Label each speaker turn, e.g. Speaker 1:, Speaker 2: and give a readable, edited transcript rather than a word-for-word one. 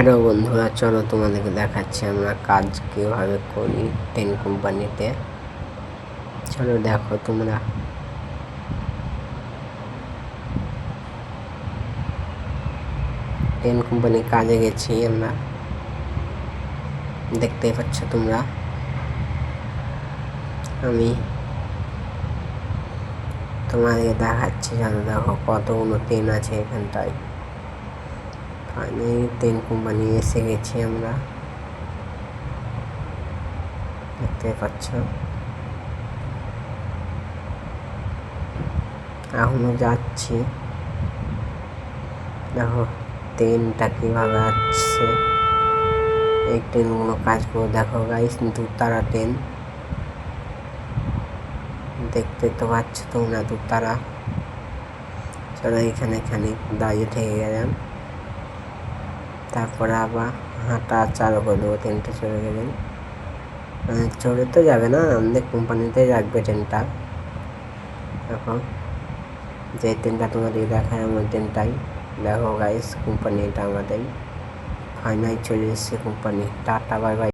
Speaker 1: Hello বন্ধুরা, চলো তোমাদেরকে দেখাচ্ছি আমরা কাজ কীভাবে করি টেন কোম্পানিতে। চলো দেখো তোমরা। টেন কোম্পানির কাজে গেছি আমরা, দেখতেই পাচ্ছ তোমরা। আমি তোমাদেরকে দেখাচ্ছি, জানো দেখো কতগুলো টেন আছে এখানটায়। ফাইনালি টেন কোম্পানি এসে গেছি আমরা, দেখতে পাচ্ছ। এখনো যাচ্ছি, দেখো ট্রেনটা কীভাবে আসছে। এই ট্রেনগুলো কাজ করে দেখো গাইস, দুতারা ট্রেন, দেখতে তো পাচ্ছ তোমরা দুতারা। চলো এখানে দাঁড়িয়ে থেকে গেলাম, তারপরে আবার হাঁটা চালু করে দেবো। ট্রেনটা চলে গেলেন, চলে তো যাবে না, আমাদের কোম্পানিতে রাখবে ট্রেনটা। দেখো যে ট্রেনটা তোমাদের দেখায় আমার ট্রেনটাই, দেখো গাইস কোম্পানি এটা আমাদের। ফাইনাল চলে এসছে কোম্পানি। Tata bye bye.